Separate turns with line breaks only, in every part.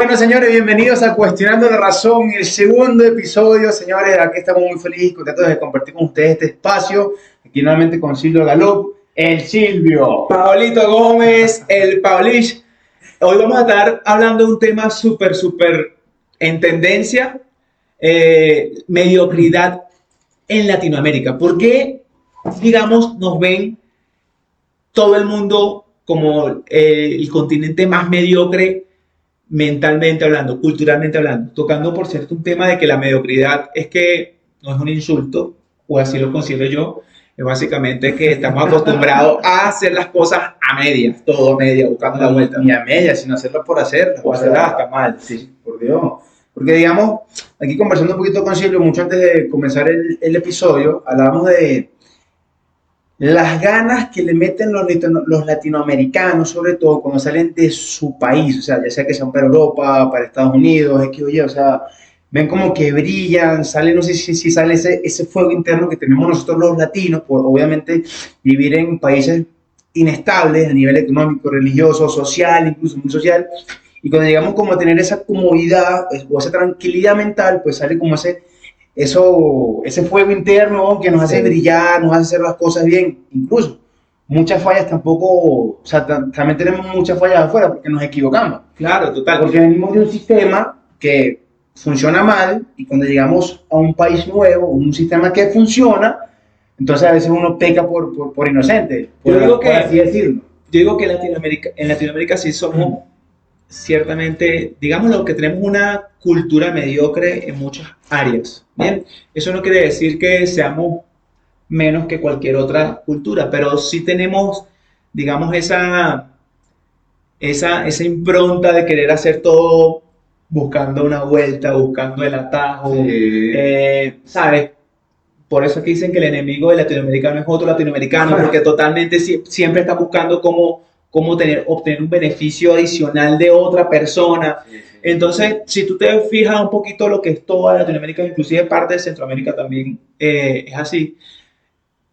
Bueno, señores, bienvenidos a Cuestionando la Razón, el segundo episodio. Señores, aquí estamos muy felices y contentos de compartir con ustedes este espacio. Aquí nuevamente con Silvio Galop, el Silvio.
Pablito Gómez, el Paulich. Hoy vamos a estar hablando de un tema súper en tendencia, mediocridad en Latinoamérica. ¿Por qué, digamos, nos ven todo el mundo como el continente más mediocre mentalmente hablando, culturalmente hablando? Tocando, por cierto, un tema de que la mediocridad es que no es un insulto, o así lo considero yo, es básicamente que estamos acostumbrados a hacer las cosas a medias, todo a medias, buscando la vuelta.
Ni a medias, sino hacerlo por hacerlo.
O hacerlas hasta mal.
Sí, por Dios. Porque, digamos, aquí conversando un poquito con Silvio, mucho antes de comenzar el episodio, hablábamos de las ganas que le meten los latinoamericanos, sobre todo cuando salen de su país, o sea, ya sea que sean para Europa, para Estados Unidos, oye, o sea, ven como que brillan, sale, no sé si sale ese fuego interno que tenemos nosotros los latinos, por obviamente vivir en países inestables a nivel económico, religioso, social, incluso muy social, y cuando llegamos como a tener esa comodidad o esa tranquilidad mental, pues sale como ese fuego interno que nos hace brillar, nos hace hacer las cosas bien. Incluso muchas fallas tampoco, o sea, también tenemos muchas fallas afuera porque nos equivocamos.
Claro, total.
Porque venimos de un sistema que funciona mal y cuando llegamos a un país nuevo, un sistema que funciona, entonces a veces uno peca por inocente, por así decirlo.
Yo digo que en Latinoamérica sí somos ciertamente, digamos lo que tenemos una cultura mediocre en muchas áreas. Bien, eso no quiere decir que seamos menos que cualquier otra cultura, pero sí tenemos, digamos, esa impronta de querer hacer todo buscando una vuelta, buscando el atajo, ¿sabes? Por eso es que dicen que el enemigo del latinoamericano es otro latinoamericano, porque totalmente siempre está buscando cómo obtener un beneficio adicional de otra persona. Entonces, si tú te fijas un poquito lo que es toda Latinoamérica, inclusive parte de Centroamérica también es así.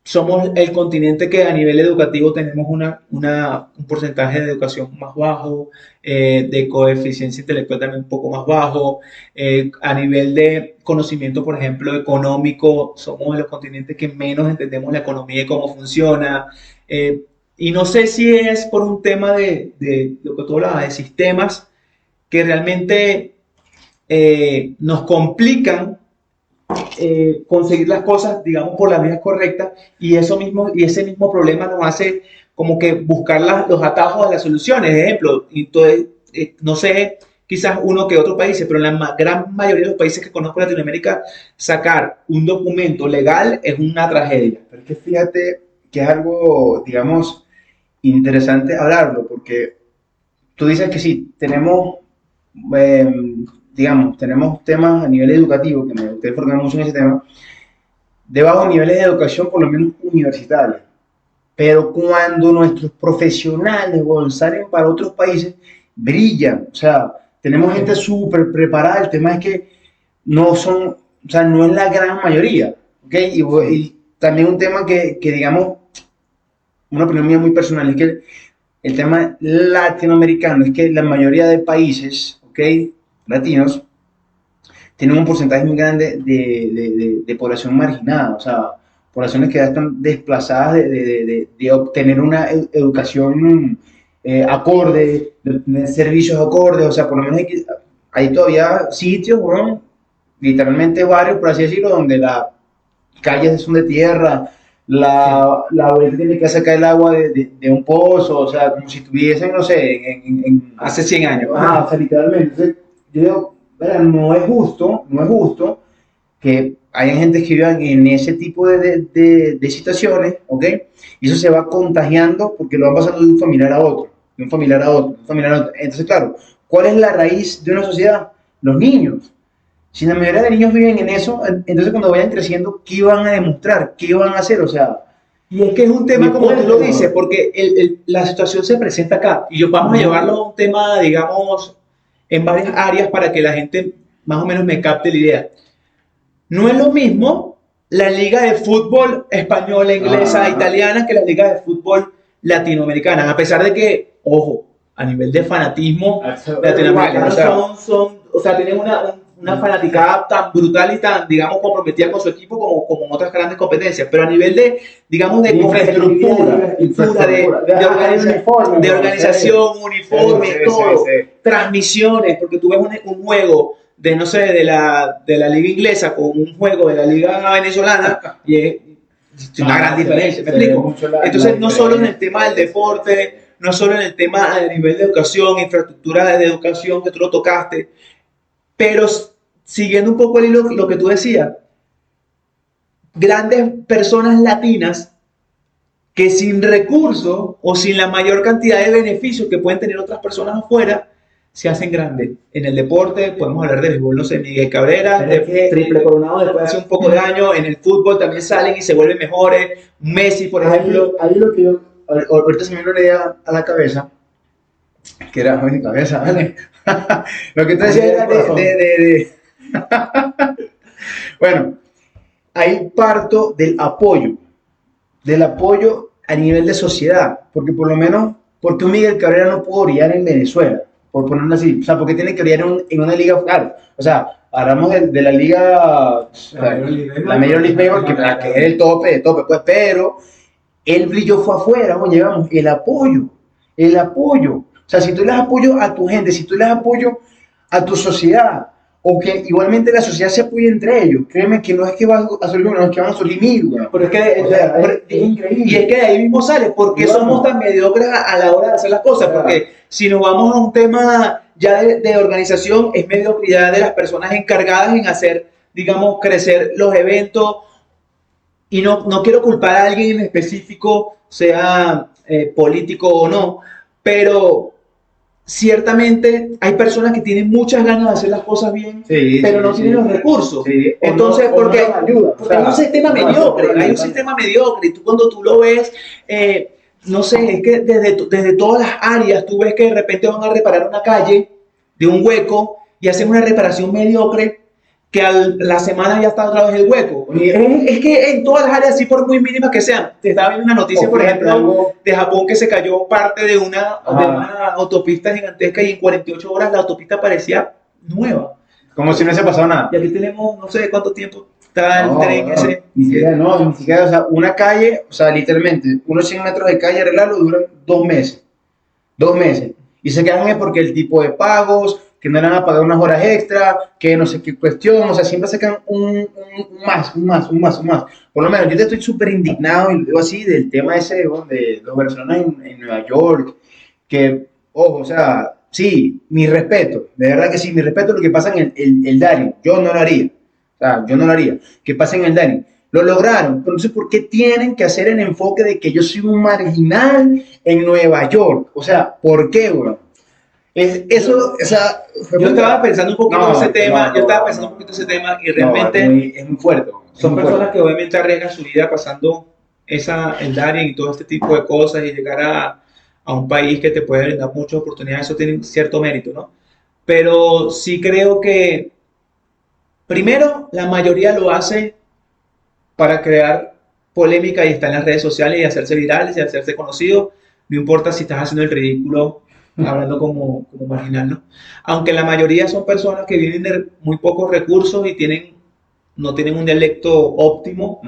Somos el continente que a nivel educativo tenemos un porcentaje de educación más bajo, de coeficiencia intelectual también un poco más bajo, a nivel de conocimiento, por ejemplo, económico, somos el continente que menos entendemos la economía y cómo funciona. Y no sé si es por un tema de lo que tú hablabas, de sistemas que realmente nos complican conseguir las cosas, digamos, por la vía correcta, y ese mismo problema nos hace como que buscar los atajos a las soluciones. De ejemplo, entonces, no sé, quizás uno que otro país, pero en la gran mayoría de los países que conozco en Latinoamérica, sacar un documento legal es una tragedia.
Pero es que fíjate que es algo, digamos, interesante hablarlo, porque tú dices que sí, tenemos digamos, tenemos temas a nivel educativo, que me gustaría enfocar mucho en ese tema, de bajos niveles de educación, por lo menos universitarios. Pero cuando nuestros profesionales salen para otros países, brillan. O sea, tenemos gente súper preparada. El tema es que no son, o sea, no es la gran mayoría. ¿Okay? Y también un tema que, digamos, una opinión mía muy personal, es que el tema latinoamericano es que la mayoría de países, ¿ok?, latinos, tienen un porcentaje muy grande de población marginada, o sea, poblaciones que ya están desplazadas de obtener una educación acorde, de tener servicios acordes, o sea, por lo menos hay todavía sitios, bueno, literalmente barrios, por así decirlo, donde las calles son de tierra, la abuela tiene que sacar el agua de un pozo, o sea, como si estuviesen, no sé,
hace 100 años.
O sea, literalmente. Entonces, yo digo, ¿verdad? No es justo que haya gente que viva en ese tipo de situaciones, ¿ok? Y eso se va contagiando porque lo van pasando de un familiar a otro, de un familiar a otro, de un familiar a otro. Entonces, claro, ¿cuál es la raíz de una sociedad? Los niños. Si la mayoría de niños viven en eso, entonces cuando vayan creciendo, ¿qué van a demostrar? ¿Qué van a hacer? O sea,
y es que es un tema como tú lo dices, porque la situación se presenta acá. Y vamos a llevarlo a un tema, digamos, en varias áreas para que la gente más o menos me capte la idea. No es lo mismo la liga de fútbol española, inglesa, italiana, que la liga de fútbol latinoamericana. A pesar de que, ojo, a nivel de fanatismo,
Absolutamente.
latinoamericanos o sea, tienen una fanaticada tan brutal y tan, digamos, comprometida con su equipo como en otras grandes competencias, pero a nivel de, digamos, de
infraestructura,
de organización, uniforme, todo, transmisiones, porque tú ves un juego de, no sé, de la liga inglesa con un juego de la liga venezolana y es una gran diferencia, ¿me explico? Entonces, no solo en el tema del deporte, no solo en el tema a nivel de educación, infraestructura de educación que tú lo tocaste, pero siguiendo un poco el hilo, lo que tú decías, grandes personas latinas que sin recursos o sin la mayor cantidad de beneficios que pueden tener otras personas afuera, se hacen grandes. En el deporte podemos hablar de béisbol, no sé, Miguel Cabrera, de triple coronado después de hace un poco de años, en el fútbol también salen y se vuelven mejores, Messi, por ejemplo.
Ahí lo que yo, ahorita se me vino una idea a la cabeza, que era mi cabeza, ¿vale? Lo que tú decías era bueno, ahí parto del apoyo a nivel de sociedad, porque por lo menos, porque un Miguel Cabrera no pudo brillar en Venezuela, por ponerlo así, o sea, porque tiene que brillar en una liga, claro, o sea, hablamos de la liga, la Major League Baseball, que es el tope, pues, pero el brillo fue afuera, oye, vamos, el apoyo, o sea, si tú le das apoyo a tu gente, si tú le das apoyo a tu sociedad, o que igualmente la sociedad se apoye entre ellos, créeme que no es que van a surgir uno, es que van a surgir mil, güey.
Pero es que,
o sea, es increíble.
Y es que de ahí mismo sale, ¿por qué somos tan mediocres a la hora de hacer las cosas? Porque si nos vamos a un tema ya de organización, es mediocridad de las personas encargadas en hacer, digamos, crecer los eventos. Y no quiero culpar a alguien en específico, sea político o no, pero ciertamente hay personas que tienen muchas ganas de hacer las cosas bien, pero no tienen los recursos. Entonces, porque hay un sistema mediocre, y tú cuando tú lo ves, no sé, es que desde todas las áreas tú ves que de repente van a reparar una calle de un hueco y hacen una reparación mediocre que a la semana ya está otra vez el hueco. Es que en todas las áreas, así por muy mínimas que sean, te estaba viendo una noticia, por ejemplo, de Japón, que se cayó parte de una autopista gigantesca y en 48 horas la autopista parecía nueva.
Como si no se pasado nada.
Y aquí tenemos, no sé cuánto tiempo está el tren ese.
Ni siquiera, o sea, una calle, o sea, literalmente, unos 100 metros de calle arreglarlo duran 2 meses. 2 meses. Y se quedan es porque el tipo de pagos, que no le van a pagar unas horas extra, que no sé qué cuestión, o sea, siempre sacan un más. Por lo menos yo te estoy súper indignado, y lo digo así, del tema ese de los venezolanos en Nueva York, que, ojo, o sea, sí, mi respeto, de verdad que sí, mi respeto lo que pasa en el Dani, yo no lo haría, o sea, yo no lo haría, que pase en el Dani. Lo lograron, pero no sé por qué tienen que hacer el enfoque de que yo soy un marginal en Nueva York, o sea, ¿por qué, güey? Eso, o sea,
yo estaba pensando un poquito en ese tema, y realmente
es muy fuerte.
Son personas que obviamente arriesgan su vida pasando el Darien y todo este tipo de cosas y llegar a un país que te puede brindar muchas oportunidades, eso tiene cierto mérito, ¿no? Pero sí creo que, primero, la mayoría lo hace para crear polémica y estar en las redes sociales y hacerse virales y hacerse conocidos, no importa si estás haciendo el ridículo hablando como marginal, ¿no? Aunque la mayoría son personas que viven de muy pocos recursos y no tienen un dialecto óptimo,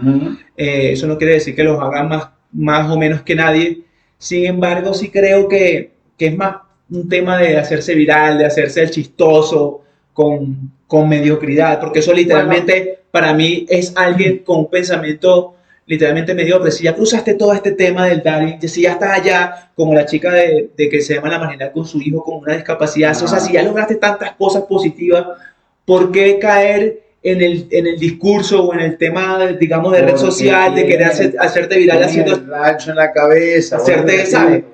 eso no quiere decir que los hagan más o menos que nadie. Sin embargo, sí creo que es más un tema de hacerse viral, de hacerse el chistoso con mediocridad, porque eso literalmente para mí es alguien con un pensamiento literalmente mediocre. Si ya cruzaste todo este tema del Darien, si ya estás allá, como la chica de que se llama la marginal con su hijo con una discapacidad, o sea, si ya lograste tantas cosas positivas, ¿por qué caer en el discurso o en el tema, digamos, de red social, de querer hacerte viral haciendo
el rancho en la cabeza,
hacerte, ¿sabes?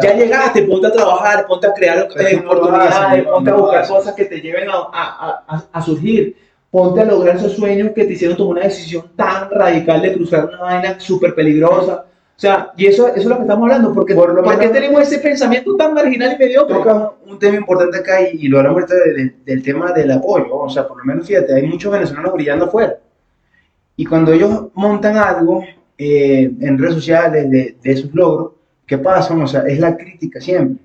Ya llegaste, ponte a trabajar, ponte a crear oportunidades, ponte a buscar cosas que te lleven a surgir. Ponte a lograr esos sueños que te hicieron tomar una decisión tan radical de cruzar una vaina súper peligrosa. O sea, y eso es lo que estamos hablando, porque ¿por qué tenemos ese pensamiento tan marginal y mediocre?
Toca un tema importante acá y lo hablamos del tema del apoyo. O sea, por lo menos, fíjate, hay muchos venezolanos brillando afuera. Y cuando ellos montan algo en redes sociales de sus logros, ¿qué pasa? O sea, es la crítica siempre.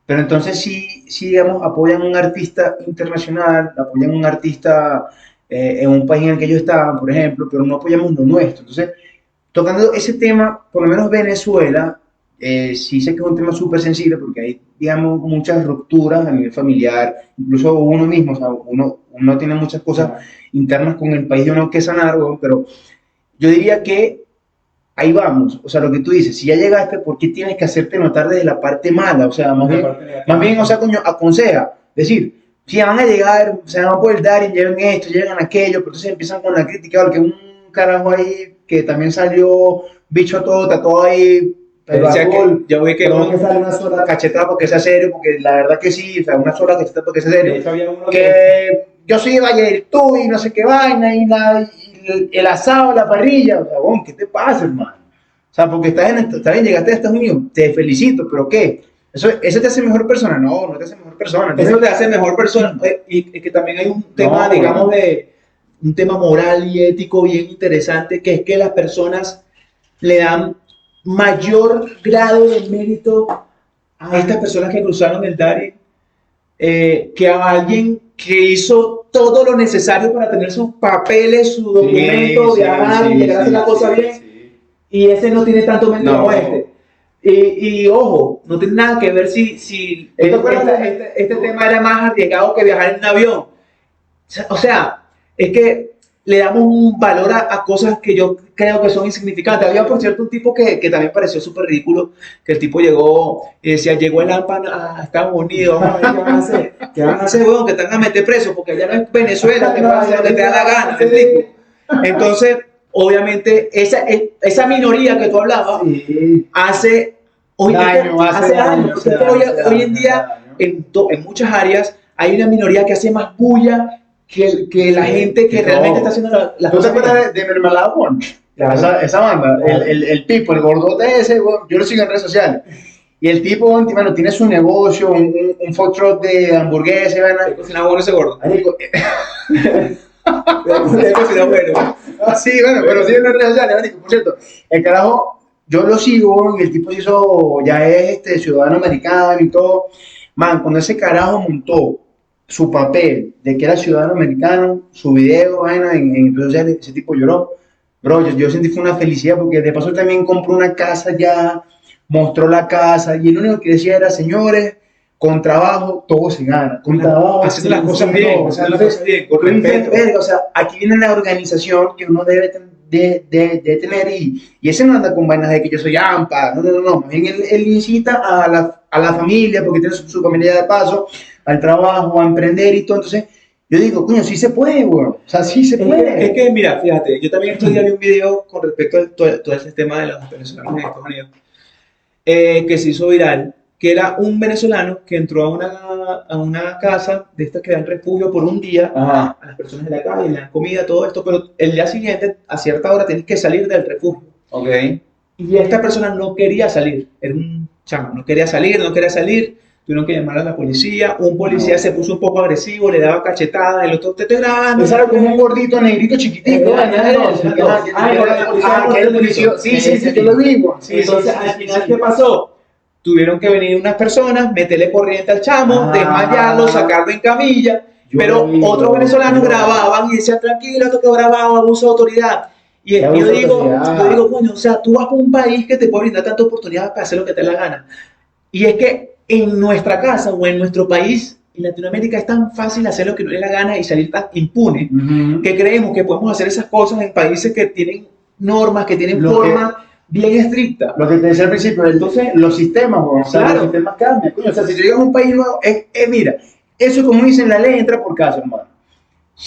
pero entonces sí, digamos, apoyan a un artista internacional, apoyan a un artista en un país en el que ellos estaban, por ejemplo, pero no apoyamos lo nuestro. Entonces, tocando ese tema, por lo menos Venezuela, sí sé que es un tema súper sensible porque hay, digamos, muchas rupturas a nivel familiar, incluso uno mismo, o sea, uno tiene muchas cosas internas con el país de uno que sanar, weón, pero yo diría que ahí vamos, o sea, lo que tú dices, si ya llegaste, ¿por qué tienes que hacerte notar desde la parte mala? O sea, más bien, o sea, coño, aconseja, decir, si van a llegar, se van a poder dar y lleven esto, llegan aquello, pero entonces empiezan con la crítica, porque un carajo ahí que también salió bicho a todo, está todo ahí, pero
yo vi que
no que sale una sola cachetada porque sea serio, porque la verdad que sí, o sea, una sola cachetada porque sea serio, que yo soy de Valle tú y no sé qué vaina, y el asado, la parrilla, o sea, bon, ¿qué te pasa, hermano? O sea, porque está bien, llegaste a Estados Unidos, te felicito, pero ¿qué? ¿Eso te hace mejor persona? No, no te hace mejor persona. Entonces,
eso te hace mejor persona. Y que también hay un tema, digamos, un tema moral y ético bien interesante, que es que las personas le dan mayor grado de mérito a estas personas que cruzaron el Darién que a alguien que hizo todo lo necesario para tener sus papeles, su documento, viajar y llegar a hacer la cosa bien, y ese no tiene tanto mérito como este. Y ojo, no tiene nada que ver si este tema era más arriesgado que viajar en un avión. O sea, es que le damos un valor a cosas que yo creo que son insignificantes. Había, por cierto, un tipo que también pareció súper ridículo, que el tipo llegó y decía, llegó el AMPA a Estados Unidos, ¿qué van a hacer? ¿Qué van a hacer, weón? Que te van a meter preso, porque allá no es Venezuela, te pueden hacer lo que te da la gana, ¿me explico? Entonces, obviamente, esa minoría que tú hablabas hace años. Hoy en día, en muchas áreas, hay una minoría que hace más bulla que la gente que realmente está haciendo las
¿Tú te
cosas
acuerdas de Mermelada Punch? Esa banda, el tipo, el gordote ese, yo lo sigo en redes sociales. Y el tipo, bueno, tiene su negocio, un food truck de hamburguesas,
¿Qué cocina bueno ese gordo?
¿Qué cocina bueno? Sí, bueno, pero sigue en redes sociales, por cierto. El carajo, yo lo sigo, y el tipo ya es ciudadano americano y todo. Man, cuando ese carajo montó su papel de que era ciudadano americano, su video, vaina, en redes sociales, ese tipo lloró. Bro, yo sentí fue una felicidad porque de paso también compró una casa ya, mostró la casa y lo único que decía era, señores, con trabajo todo se gana, con trabajo
haciendo las cosas bien,
con respeto. O sea, aquí viene la organización que uno debe de tener y ese no anda con vainas de que yo soy AMPA, no. Él incita a la familia porque tiene su familia de paso, al trabajo, a emprender y todo, entonces yo digo, coño, sí se puede, güey. O sea, sí se puede.
Es que, mira, fíjate, yo también estos días vi un video con respecto a todo ese tema de los venezolanos en Estados Unidos, que se hizo viral, que era un venezolano que entró a una casa de estas que dan refugio por un día a las personas de la calle, le dan comida, todo esto, pero el día siguiente, a cierta hora, tienes que salir del refugio.
Okay.
Y esta persona no quería salir, era un chamo, no quería salir, tuvieron que llamar a la policía, un policía se puso un poco agresivo, le daba cachetadas, el otro te estoy grabando.
Pensaba como un gordito negrito chiquitico. Sí, yo lo vi.
Entonces, al final, ¿qué pasó? Tuvieron que venir unas personas, meterle corriente al chamo, desmayarlo, sacarlo en camilla, pero otros venezolanos grababan y decían, tranquilo, esto que grabado, abuso de autoridad. Y yo digo, bueno, o sea, tú vas por un país que te puede brindar tantas oportunidades para hacer lo que te dé la gana. Y es que en nuestra casa o en nuestro país, en Latinoamérica, es tan fácil hacer lo que nos dé la gana y salir tan impune, que creemos que podemos hacer esas cosas en países que tienen normas, que tienen formas bien estrictas.
Lo que te decía al principio, entonces los sistemas, los sistemas cambian. Coño, o sea, si tú llegas a un país nuevo, mira, eso como dicen la ley entra por caso, hermano.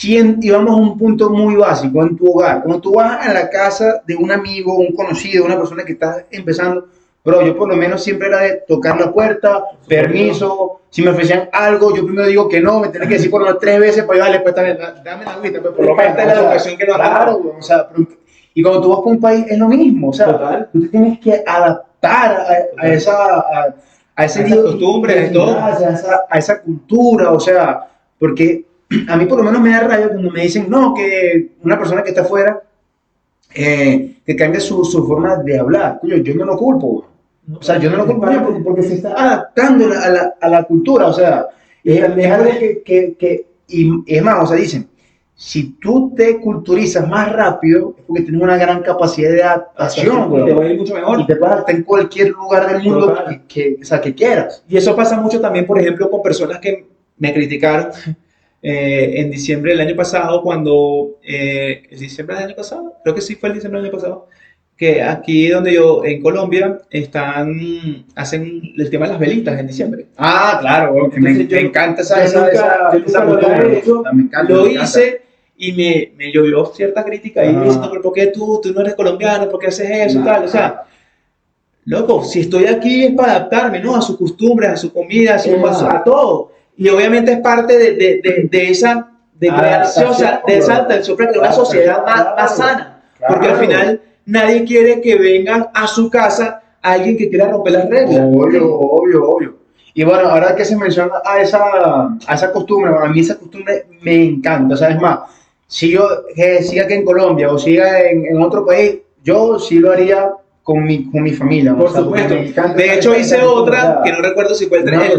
Y vamos a un punto muy básico en tu hogar. Cuando tú vas a la casa de un amigo, un conocido, una persona que está empezando, bro, yo por lo menos siempre era de tocar la puerta, permiso, si me ofrecían algo, yo primero digo que no, me tenés que decir por lo menos 3 veces, pues dale, pues dame la agüita, pues por lo menos.
La educación que nos ha dado.
O sea, y cuando tú vas por un país es lo mismo, o sea, tú te tienes que adaptar a esas
costumbres,
a esa cultura, o sea, porque a mí por lo menos me da rabia cuando me dicen, no, que una persona que está afuera, que cambie su forma de hablar. Coño, yo no lo culpo. O sea, yo no lo culparía porque se está adaptando a la cultura, o sea, es algo y es más, o sea, dicen, si tú te culturizas más rápido, es porque tienes una gran capacidad de adaptación,
y te va a ir mucho mejor.
Y te puedes adaptar en cualquier lugar del mundo o sea, que quieras.
Y eso pasa mucho también, por ejemplo, con personas que me criticaron en diciembre del año pasado, cuando, ¿el diciembre del año pasado? Creo que sí fue el diciembre del año pasado, que aquí donde yo, en Colombia, hacen el tema de las velitas en diciembre.
Ah, claro, bueno, que me encanta esa
costumbre. Lo hice y me llovió cierta crítica ahí diciendo, pero ¿por qué tú no eres colombiano? ¿Por qué haces eso? Tal, o sea, loco, si estoy aquí es para adaptarme, ¿no? A sus costumbres, a su comida, a todo. Y obviamente es parte de esa creación, o sea, de esa adaptación para crear una sociedad más sana. Porque al final nadie quiere que venga a su casa alguien que quiera romper las reglas.
Obvio. Y bueno, ahora que se menciona a esa costumbre, a mí esa costumbre me encanta. O sea, es más, si yo siga aquí en Colombia o siga en otro país, yo sí lo haría con mi familia.
Por supuesto. De hecho, hice otra, que no recuerdo si fue el 3,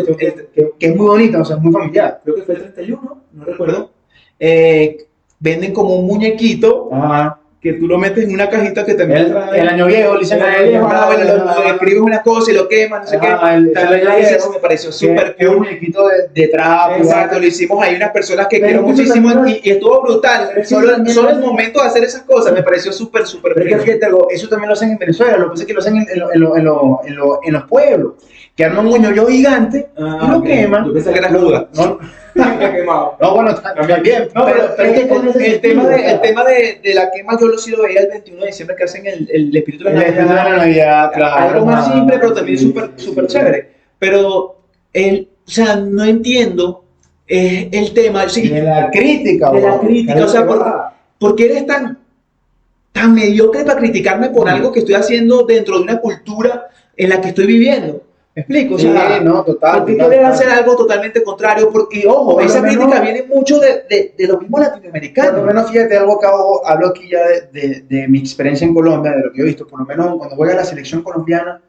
que es muy bonita, o sea, es muy familiar.
Creo que fue el 31, no recuerdo. Venden como un muñequito.
Ajá.
Que tú lo metes en una cajita que también
el año viejo, le dicen
el año viejo, lo escribes una cosa y lo quemas, no sé qué. Eso me pareció súper cool.
Un muñequito de trapo.
Exacto, lo hicimos ahí unas personas que quiero muchísimo y estuvo brutal. Solo el momento de hacer esas cosas me pareció súper
pero fíjate, eso también lo hacen en Venezuela, lo que pasa es que lo hacen en los pueblos, que arman un muñoyo gigante y lo queman.
Yo pensé que era ruda.
No, bueno, también.
No, pero el tema de la quema yo sí lo veía el 21 de diciembre que hacen el espíritu de la
Navidad, claro.
Algo más simple, pero también súper chévere. Pero, o sea, no entiendo el tema. Sí,
de la crítica.
O sea, ¿por qué eres tan mediocre para criticarme por algo que estoy haciendo dentro de una cultura en la que estoy viviendo? ¿Me explico? O sea,
sí, no, total.
¿Por qué querer hacer algo totalmente contrario? Y ojo, esa crítica viene mucho de los mismos latinoamericanos.
Por lo menos, fíjate, hablo aquí ya de mi experiencia en Colombia, de lo que he visto. Por lo menos cuando voy a la selección colombiana,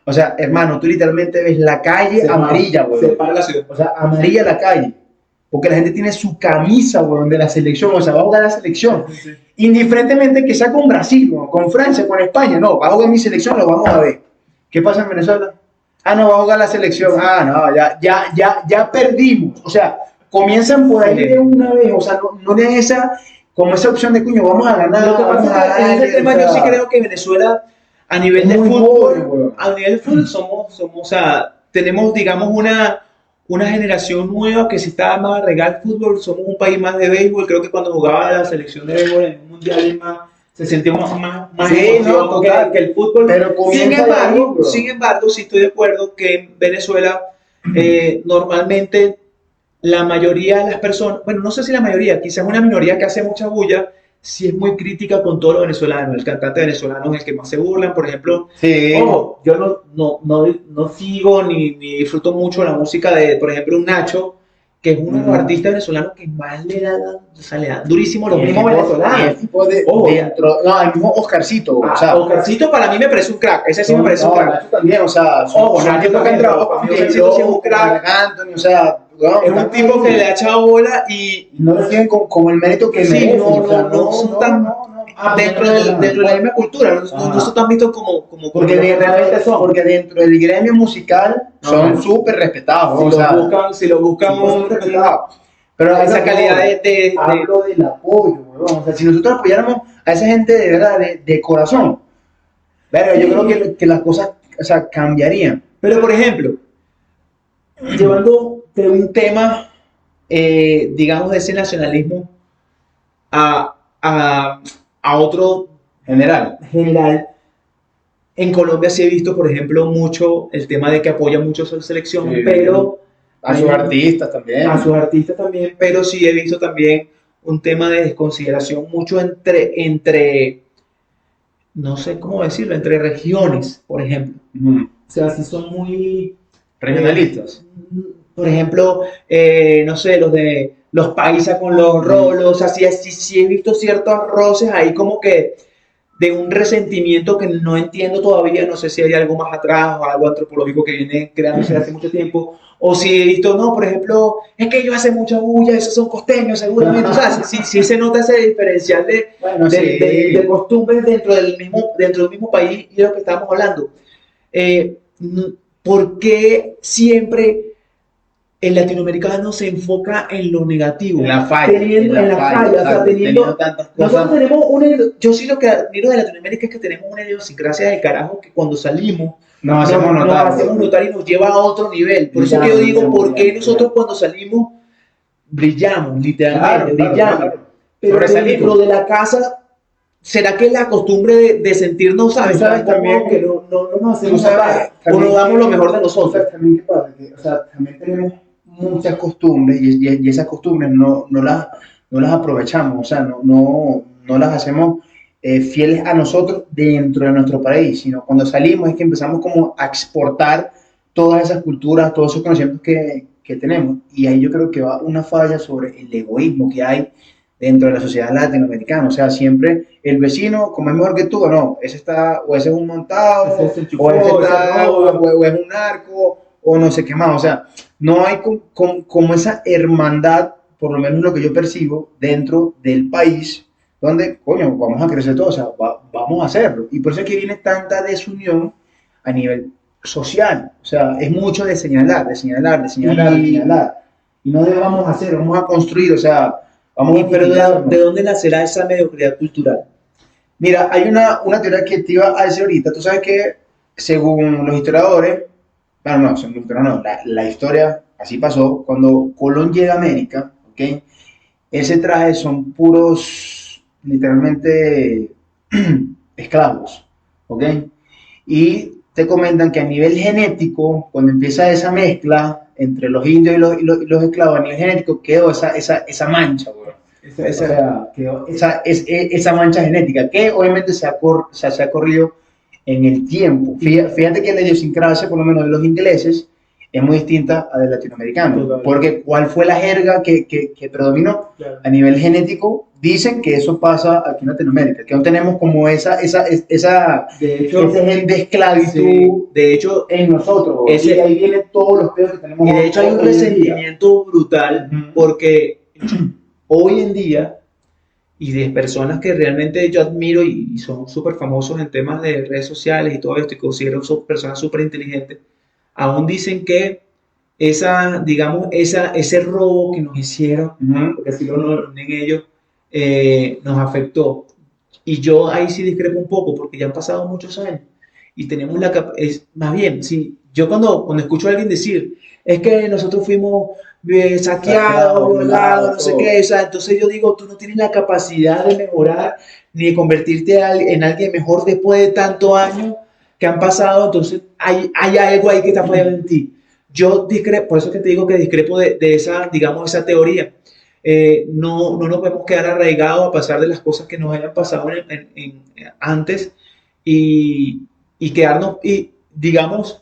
o sea, hermano, tú literalmente ves la calle amarilla, güey.
Se para la ciudad.
O sea, amarilla la calle. Porque la gente tiene su camisa, güey, de la selección. O sea, va a jugar la selección. Sí. Indiferentemente que sea con Brasil, güey, con Francia, con España. No, va a jugar mi selección, lo vamos a ver. ¿Qué pasa en Venezuela? Ah, no, va a jugar la selección. Ah, no, ya perdimos. O sea, comienzan por ahí de una vez. O sea, no le dan esa opción de cuño, vamos a ganar.
Lo que pasa es que en ese tema yo sí creo que Venezuela, a nivel de fútbol, somos, o sea, tenemos, digamos, una generación nueva que si está más arraigada al fútbol, somos un país más de béisbol. Creo que cuando jugaba la selección de béisbol en un mundial se sentía más
sí, no, total,
que el fútbol.
Pero
sin embargo, sí estoy de acuerdo que en Venezuela normalmente la mayoría de las personas, bueno, no sé si la mayoría, quizás una minoría que hace mucha bulla, sí es muy crítica con todos los venezolanos. El cantante venezolano es el que más se burlan, por ejemplo.
Sí.
Ojo, yo no sigo ni disfruto mucho la música de, por ejemplo, un Nacho, que es uno de los artistas venezolanos que más le dan durísimo los mismos venezolanos.
El tipo el mismo Oscarcito.
O sea, Oscarcito para mí me parece un crack. Ese sí me parece un crack.
Nacho también, o sea,
Nacho también trabajó con Oscarcito, sí es un crack.
Anthony, o sea,
es un tipo que le ha echado bola y
no le siguen como el mérito que merece.
No son tan dentro de la misma cultura, no son tan vistos como
porque realmente son. Porque dentro del gremio musical son súper respetados.
Si lo buscan
son respetados. Pero
esa calidad
hablo del apoyo, weón. O sea, si nosotros apoyáramos a esa gente de verdad, de corazón, pero yo creo que las cosas, o sea, cambiarían.
Pero por ejemplo, llevando de un tema, digamos, de ese nacionalismo a otro
general.
En Colombia sí he visto, por ejemplo, mucho el tema de que apoya mucho a su selección, sí, pero
a sus artistas también.
Pero sí he visto también un tema de desconsideración mucho entre no sé cómo decirlo, entre regiones, por ejemplo. O sea, sí son muy
regionalistas.
Por ejemplo, no sé, los paisas con los rolos, o sea, sí he visto ciertos roces ahí como que de un resentimiento que no entiendo todavía, no sé si hay algo más atrás o algo antropológico que viene creándose hace mucho tiempo, o si he visto, no, por ejemplo, es que ellos hacen mucha bulla, esos son costeños seguramente, o sea, sí se nota ese diferencial
Bueno, sí.
de costumbres dentro del mismo país y de lo que estamos hablando. Eh, ¿Por qué siempre el latinoamericano se enfoca en lo negativo?
En la falla.
En la falla, o sea,
teniendo tantas cosas.
Nosotros tenemos yo sí lo que admiro de Latinoamérica es que tenemos una idiosincrasia de carajo que cuando salimos
Nos hacemos
notar y nos lleva a otro nivel. Por eso que yo digo, ¿por qué nosotros cuando salimos brillamos, literalmente, brillamos?
Claro.
Pero dentro de la casa, ¿será que la costumbre de sentirnos, sabes
también
que no nos hacemos
sabes,
o no damos lo mejor de nosotros?
También qué pasa, o sea, también tenemos muchas costumbres y esas costumbres no las aprovechamos, o sea, no las hacemos fieles a nosotros dentro de nuestro país, sino cuando salimos es que empezamos como a exportar todas esas culturas, todos esos conocimientos que tenemos. Y ahí yo creo que va una falla sobre el egoísmo que hay dentro de la sociedad latinoamericana. O sea, siempre el vecino, como es mejor que tú, o no, ese es un montado, o es un narco, o no sé qué más. O sea, no hay como esa hermandad, por lo menos lo que yo percibo, dentro del país, donde, coño, vamos a crecer todos, o sea, vamos a hacerlo. Y por eso es que viene tanta desunión a nivel social. O sea, es mucho de señalar. Y no debemos hacer, vamos a construir, o sea,
pero ¿de dónde nacerá esa mediocridad cultural?
Mira, hay una teoría que te iba a decir ahorita. Tú sabes que, según los historiadores, bueno, no, según los historiadores no, la historia así pasó, cuando Colón llega a América, ¿ok? Ese traje son puros, literalmente, esclavos, ¿ok? Y te comentan que a nivel genético, cuando empieza esa mezcla entre los indios y los esclavos, a nivel genético quedó esa mancha, bro. Quedó esa mancha genética, que obviamente se ha corrido en el tiempo. Fíjate que la idiosincrasia, por lo menos de los ingleses, es muy distinta a del latinoamericano. Porque ¿cuál fue la jerga que predominó?
Claro.
A nivel genético, dicen que eso pasa aquí en Latinoamérica, que no tenemos como esa
de hecho,
ese gen de esclavitud,
sí, de hecho,
en nosotros. Y ahí vienen todos los pedos que tenemos.
Y de hecho hay un resentimiento brutal porque hoy en día, y de personas que realmente yo admiro y son súper famosos en temas de redes sociales y todo esto, y considero son personas súper inteligentes, aún dicen que ese robo que nos hicieron, porque así lo ven ellos, nos afectó. Y yo ahí sí discrepo un poco, porque ya han pasado muchos años y tenemos más bien, sí, yo cuando escucho a alguien decir, es que nosotros fuimos saqueados, violados, no sé qué, o sea, entonces yo digo, tú no tienes la capacidad de mejorar ni de convertirte en alguien mejor después de tantos años que han pasado, entonces hay algo ahí que está fallando en ti. Yo discrepo, por eso es que te digo que discrepo de esa, digamos, esa teoría. No nos podemos quedar arraigados a pesar de las cosas que nos hayan pasado antes y quedarnos, y digamos,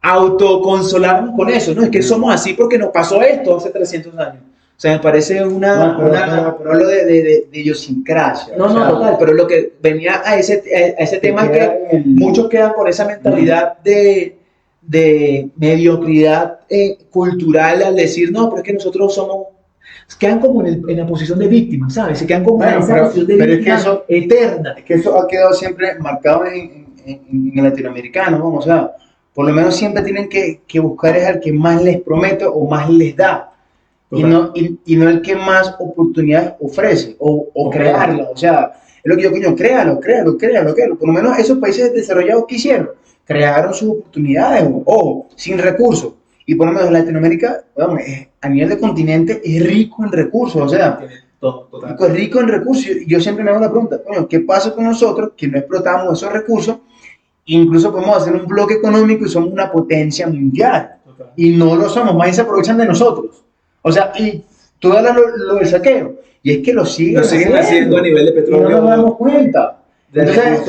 autoconsolarnos con eso, ¿no? Es que somos así porque nos pasó esto hace 300 años. O sea, me parece
pero lo de idiosincrasia.
No, total, pero lo que venía a ese tema es que muchos quedan con esa mentalidad de mediocridad cultural al decir, no, pero es que nosotros quedan como en la posición de víctima, ¿sabes? Se quedan como en esa posición de víctima eterna.
Es que eso ha quedado siempre marcado en el latinoamericano, ¿no? O sea, por lo menos siempre tienen que buscar es al que más les promete o más les da. Y no el que más oportunidades ofrece o crearla. O sea, es lo que yo coño, créalo. Por lo menos esos países desarrollados que hicieron, crearon sus oportunidades, ojo, sin recursos. Y por lo menos Latinoamérica, bueno, a nivel de continente, es rico en recursos. O sea, es rico en recursos. Yo siempre me hago la pregunta, coño, ¿qué pasa con nosotros que no explotamos esos recursos? Incluso podemos hacer un bloque económico y somos una potencia mundial. Y no lo somos, más se aprovechan de nosotros. O sea, y tú hablas lo del saqueo, y es que lo siguen
haciendo a nivel de petróleo.
Y no nos damos cuenta. Entonces,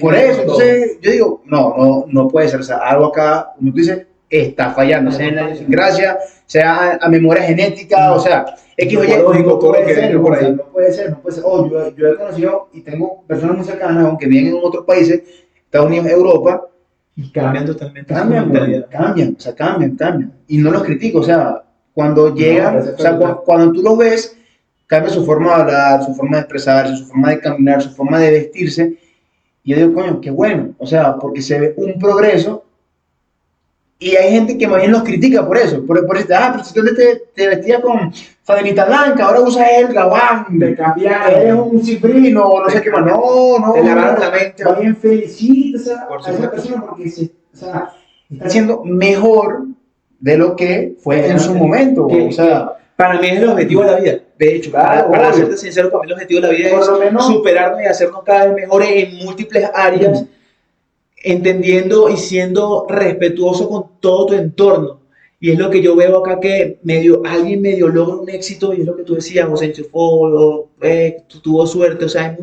por eso, entonces yo digo, no puede ser. O sea, algo acá, como tú dices, está fallando. Sea en la idiosincrasia, sea a memoria genética, o sea, X, oye,
Lógico,
no
todo lo
puede
que
ser,
venga por
o sea,
ahí.
no puede ser, no puede ser. Oh, yo he conocido y tengo personas muy cercanas, aunque viven en otros países, Estados Unidos, Europa,
Y cambian totalmente su mentalidad.
o sea, cambian. Y no los critico, o sea, cuando llegan,
No,
o sea, cuando tú los ves, cambia su forma de hablar, su forma de expresarse, su forma de caminar, su forma de vestirse. Y yo digo, coño, qué bueno, o sea, porque se ve un progreso y hay gente que más bien los critica por eso, por decir, pero si tú te vestías con faderita blanca, ahora usas el gabán,
Te cambiaron.
eres un cifrino, o no sé qué más, no,
Te lavaron la mente.
más bien felicita
Por
a esa
supuesto.
persona porque o sea, está haciendo mejor de lo que fue en su momento,
Que-
o sea,
Para mí es el objetivo de la vida. De hecho,
Claro,
para
obvio.
serte sincero, para mí el objetivo de la vida
Por lo
es
menos-
superarnos y hacernos cada vez mejores en múltiples áreas, entendiendo y siendo respetuoso con todo tu entorno. Y es lo que yo veo acá que alguien medio logra un éxito y es lo que tú decías, o se enchufó, tuvo suerte, o sea, es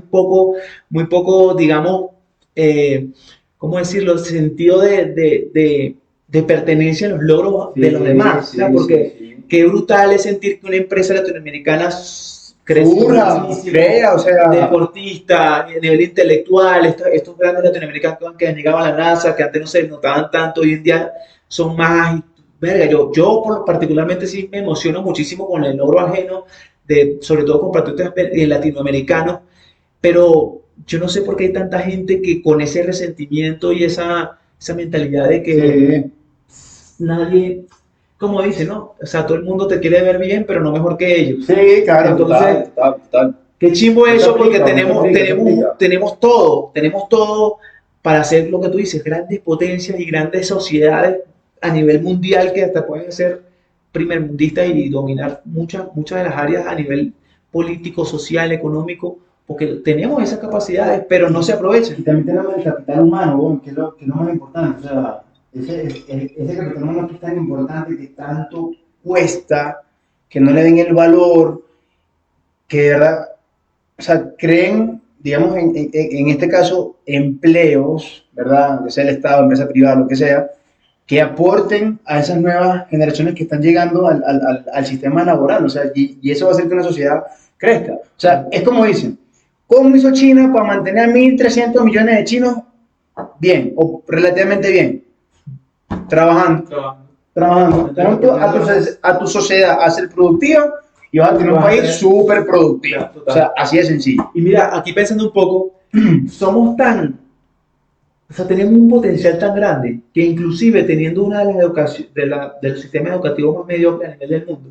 muy poco, digamos, ¿cómo decirlo? Sentido de pertenencia a los logros de los demás,
sí,
¿sabes? Porque
sí.
qué brutal es sentir que una empresa latinoamericana
Surja,
muchísimo,
crea, o sea,
deportista, a nivel intelectual, estos grandes latinoamericanos que han llegado a la NASA, que antes no se notaban tanto, hoy en día son más. Verga, particularmente sí me emociono muchísimo con el logro ajeno, sobre todo con patriotas latinoamericanos, pero yo no sé por qué hay tanta gente que con ese resentimiento y esa mentalidad de que nadie, como dice, ¿no? O sea, todo el mundo te quiere ver bien, pero no mejor que ellos.
sí, claro,
Entonces,
total.
qué chimbo
Eso
eso,
aplica,
porque
eso aplica.
tenemos todo para hacer lo que tú dices, grandes potencias y grandes sociedades a nivel mundial que hasta pueden ser primermundistas y dominar muchas de las áreas a nivel político, social, económico, porque tenemos esas capacidades, pero no se
Y
aprovechan.
también tenemos el capital humano, bueno, que es lo más importante. O sea, ese capital humano que es tan importante, que tanto cuesta, que no le den el valor, que de verdad, o sea, creen, digamos, en este caso, empleos, ¿verdad? Ya sea el Estado, empresa privada, lo que sea, que aporten a esas nuevas generaciones que están llegando al sistema laboral, o sea, y eso va a hacer que una sociedad crezca. O sea, es como dicen, ¿cómo hizo China para mantener 1.300 millones de chinos bien, o relativamente bien? Trabajando. Tanto a tu sociedad a ser productiva y vas a tener un país súper productivo. O sea, así de sencillo.
Y mira, aquí pensando un poco, somos o sea, tenemos un potencial tan grande que inclusive teniendo una de las de los sistemas educativos más mediocres a nivel del mundo,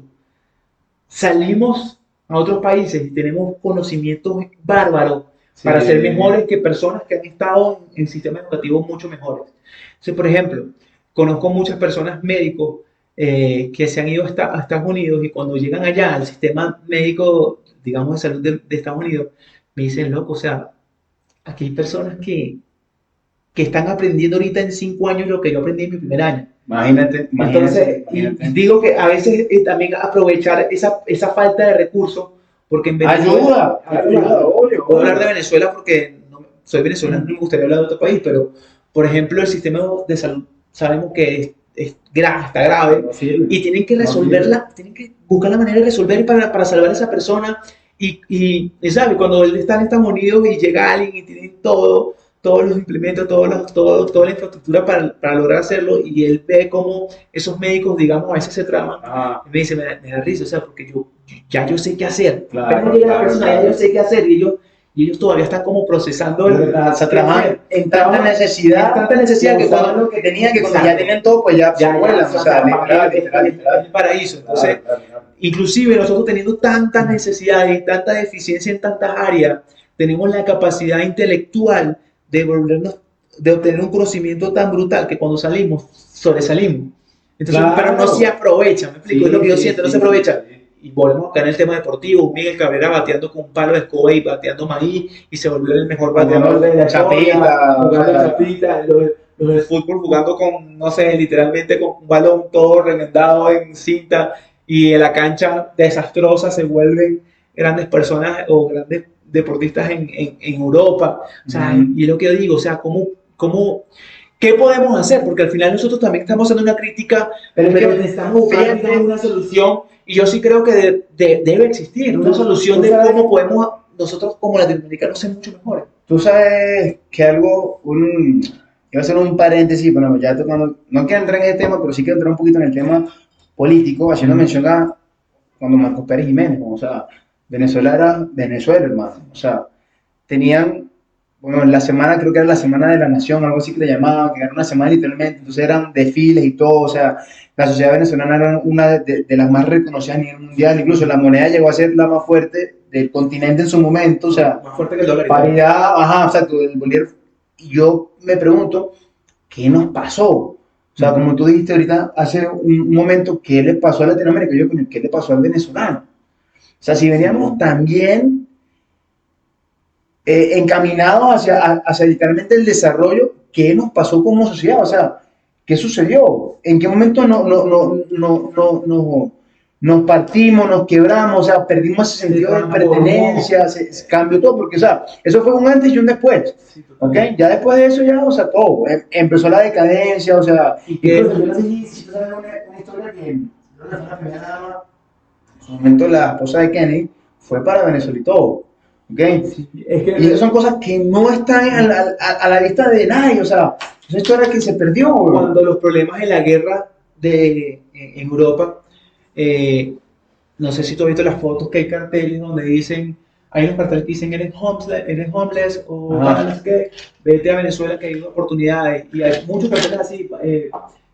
salimos a otros países y tenemos conocimientos bárbaros para ser mejores que personas que han estado en sistemas educativos mucho mejores. Entonces, por ejemplo, conozco muchas personas médicos que se han ido a Estados Unidos y cuando llegan allá al sistema médico, digamos, de salud de Estados Unidos, me dicen, loco, o sea, aquí hay personas que están aprendiendo ahorita en 5 años lo que yo aprendí en mi primer año. Entonces, y digo que a veces también aprovechar esa falta de recursos, porque en Venezuela,
obvio.
puedo hablar de Venezuela porque soy venezolano, no me gustaría hablar de otro país, pero por ejemplo el sistema de salud sabemos que está grave y tienen que resolverla, tienen que buscar la manera de resolver para salvar a esa persona y ¿sabes? Cuando él está en Estados Unidos y llega alguien y tiene todos los implementos, toda la infraestructura para lograr hacerlo y él ve cómo esos médicos, digamos, a veces se traban, y me dice, me da risa, o sea, porque ya yo sé qué hacer, pero llega la persona, ya yo sé qué hacer y ellos todavía están como procesando
Se trabajan en tanta necesidad que cuando lo que tenía, que cuando ya tienen todo, pues ya se vuelan, o sea, literal.
el paraíso. Entonces, inclusive nosotros teniendo tantas necesidades y tanta deficiencia en tantas áreas, tenemos la capacidad intelectual de obtener un conocimiento tan brutal que cuando salimos, sobresalimos. Entonces, pero no se aprovecha, ¿me explico? Es lo que yo siento, no se aprovecha. Y volvemos acá en el tema deportivo, Miguel Cabrera bateando con un palo de escoba y bateando maíz y se volvió el mejor bateador de la
Chapita,
jugando chapita, los del fútbol jugando con, no sé, literalmente con un balón todo remendado en cinta y en la cancha desastrosa se vuelven grandes personas o grandes deportistas en Europa. O sea, y es lo que yo digo, o sea, cómo ¿qué podemos hacer? Porque al final nosotros también estamos haciendo una crítica, pero necesitamos buscar una solución, y yo sí creo que debe existir una solución de cómo podemos nosotros como latinoamericanos ser mucho mejores.
Tú sabes que algo, iba a hacer un paréntesis, bueno, ya tocando, no quiero entrar en ese tema, pero sí quiero entrar un poquito en el tema político, haciendo mención a cuando Marcos Pérez Jiménez, o sea, Venezuela era Venezuela, hermano, o sea, tenían, bueno, la semana, creo que era la Semana de la Nación, algo así que le llamaban, que era una semana literalmente, entonces eran desfiles y todo, o sea, la sociedad venezolana era una de las más reconocidas a nivel mundial, incluso la moneda llegó a ser la más fuerte del continente en su momento, o sea,
más fuerte que el dólar.
Paridad, ajá, o sea, el bolívar. Y yo me pregunto, ¿qué nos pasó? O sea, como tú dijiste ahorita, hace un momento, ¿qué le pasó a Latinoamérica? Yo, ¿qué le pasó al venezolano? O sea, si veníamos también encaminados hacia literalmente el desarrollo, ¿qué nos pasó como sociedad? O sea, ¿qué sucedió? ¿En qué momento nos partimos, nos quebramos, o sea, perdimos ese sentido de pertenencia, se cambió todo? Porque, o sea, eso fue un antes y un después, ¿ok? Ya después de eso, ya, o sea, todo, empezó la decadencia, o sea, y que yo no sé si tú sabes una historia que la primera dama, en su momento la esposa de Kennedy, fue para Venezuela y todo. ¿Okay? Sí, y esas son cosas que no están a la vista de nadie, o sea, esa historia que se perdió.
Cuando los problemas de la guerra en Europa, no sé si tú has visto las fotos que hay carteles donde dicen, hay unos carteles que dicen eres homeless o que vete a Venezuela que hay oportunidades, y hay muchos carteles así,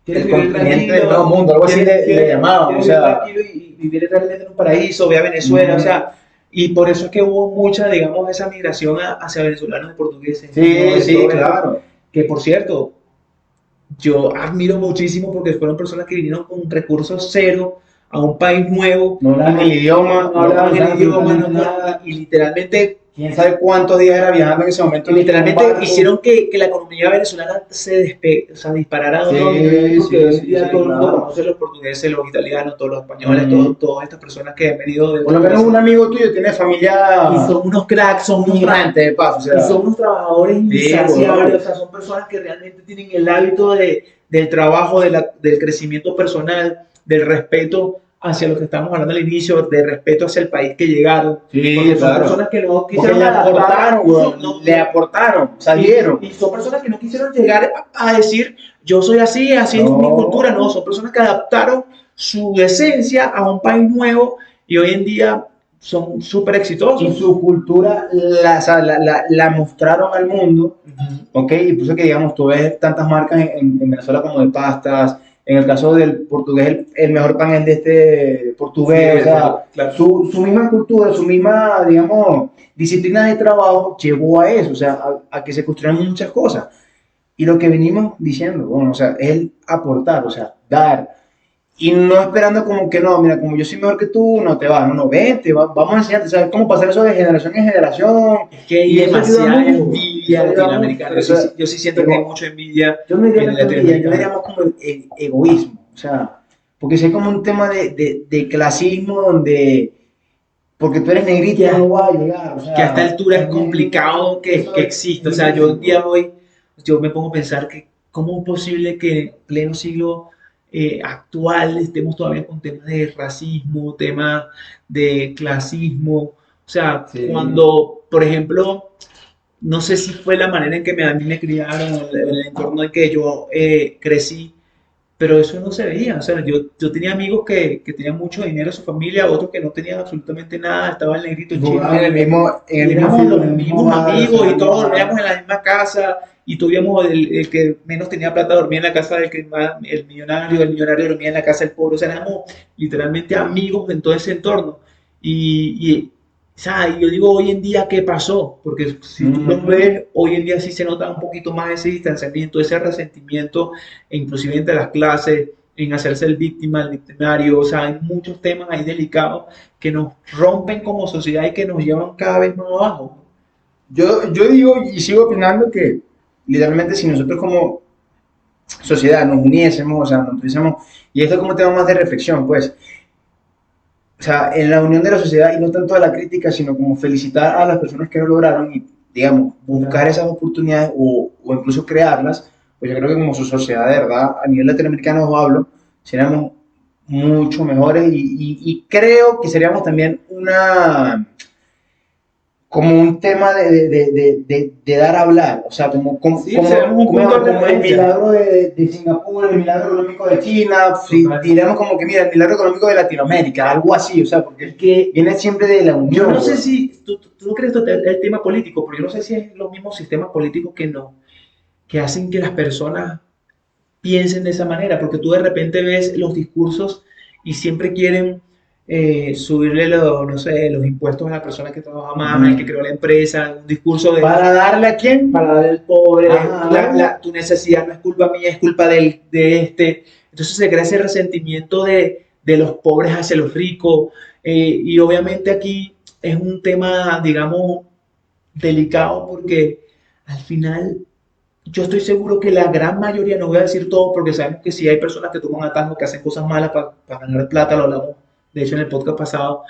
quieres vivir tranquilo, del nuevo mundo, algo así le llamaban, o sea,
tranquilo y vivir realmente en un paraíso, ve a Venezuela, o sea. Y por eso es que hubo mucha, digamos, esa migración hacia venezolanos y portugueses.
Sí, sí, claro.
Que por cierto, yo admiro muchísimo porque fueron personas que vinieron con recursos cero a un país nuevo.
No hablaban el idioma,
no hablaban el idioma, no nada. Y literalmente,
quién sabe cuántos días era viajando en ese momento.
Literalmente hicieron que la economía venezolana se disparara.
Sí,
porque hoy en día todo el mundo conoce los portugueses, los italianos, todos los españoles, todas estas personas que han venido de...
Por lo menos un amigo tuyo tiene familia...
Y son unos cracks, son unos
gigantes de paso, o sea,
y son unos trabajadores insaciables, o sea, son personas que realmente tienen el hábito del trabajo, del crecimiento personal, del respeto hacia lo que estamos hablando al inicio, de respeto hacia el país que llegaron.
Sí,
porque
claro.
Son personas que no quisieron
le aportaron, salieron.
Y son personas que no quisieron llegar a decir, yo soy así, así es mi cultura. No, son personas que adaptaron su esencia a un país nuevo y hoy en día son súper exitosos.
Y su cultura la mostraron al mundo, ¿ok? Y por eso que, digamos, tú ves tantas marcas en Venezuela como de pastas. En el caso del portugués, el mejor pan es de este portugués, sí, o sea, claro. Su misma cultura, su misma, digamos, disciplina de trabajo llevó a eso, o sea, a que se construyan muchas cosas. Y lo que venimos diciendo, bueno, o sea, es el aportar, o sea, dar. Y no esperando como que no, mira, como yo soy mejor que tú, no te va, no, vente, vamos a enseñarte, ¿sabes cómo pasar eso de generación en generación?
Es que hay demasiada envidia latinoamericana. Yo sí siento que hay mucha envidia.
Yo me diría más como el egoísmo, o sea, porque si hay como un tema de clasismo donde, porque tú eres negrito, no va a llegar. O sea,
que a esta altura es complicado que exista. O sea, yo el día de hoy, yo me pongo a pensar que cómo es posible que en pleno siglo actual estemos todavía con temas de racismo, temas de clasismo, o sea, sí. Cuando, por ejemplo, no sé si fue la manera en que a mí me criaron, el entorno en que yo crecí, pero eso no se veía, o sea, yo tenía amigos que tenían mucho dinero en su familia, otros que no tenían absolutamente nada, estaba el negrito chino, éramos los mismos amigos y todos dormíamos en la misma casa. Y tuvimos el que menos tenía plata dormía en la casa del que más, el millonario dormía en la casa del pobre, o sea, éramos literalmente amigos en todo ese entorno. O sea, yo digo, hoy en día, ¿qué pasó? Porque si tú lo ves, hoy en día sí se nota un poquito más ese distanciamiento, ese resentimiento, e inclusive entre las clases, en hacerse el víctima, el victimario, o sea, hay muchos temas ahí delicados que nos rompen como sociedad y que nos llevan cada vez más abajo.
Yo digo y sigo opinando que literalmente si nosotros como sociedad nos uniésemos, o sea, nos tuviésemos, y esto es como un tema más de reflexión, pues, o sea, en la unión de la sociedad, y no tanto a la crítica, sino como felicitar a las personas que lo lograron y, digamos, buscar esas oportunidades o incluso crearlas, pues yo creo que como su sociedad de verdad, a nivel latinoamericano hablo, seríamos mucho mejores y creo que seríamos también como un tema de dar a hablar, o sea,
sí, seremos un punto de
como el
referencia.
milagro de Singapur, el milagro económico de China, si diremos como que mira, el milagro económico de Latinoamérica, algo así, o sea, porque es que viene siempre de la unión.
Yo no sé si, tú no crees que el tema político, pero yo no sé si es los mismos sistemas políticos que no, que hacen que las personas piensen de esa manera, porque tú de repente ves los discursos y siempre quieren subirle no sé, los impuestos a la persona que trabaja más, al que creó la empresa, un discurso de...
¿Para darle a quién?
Para darle al pobre,
Ajá.
tu necesidad no es culpa mía, es culpa de este. Entonces se crea ese resentimiento de los pobres hacia los ricos, y obviamente aquí es un tema, digamos, delicado porque al final yo estoy seguro que la gran mayoría, no voy a decir todo porque sabemos que sí hay personas que toman atajos, que hacen cosas malas para ganar plata, lo hablamos de hecho en el podcast pasado.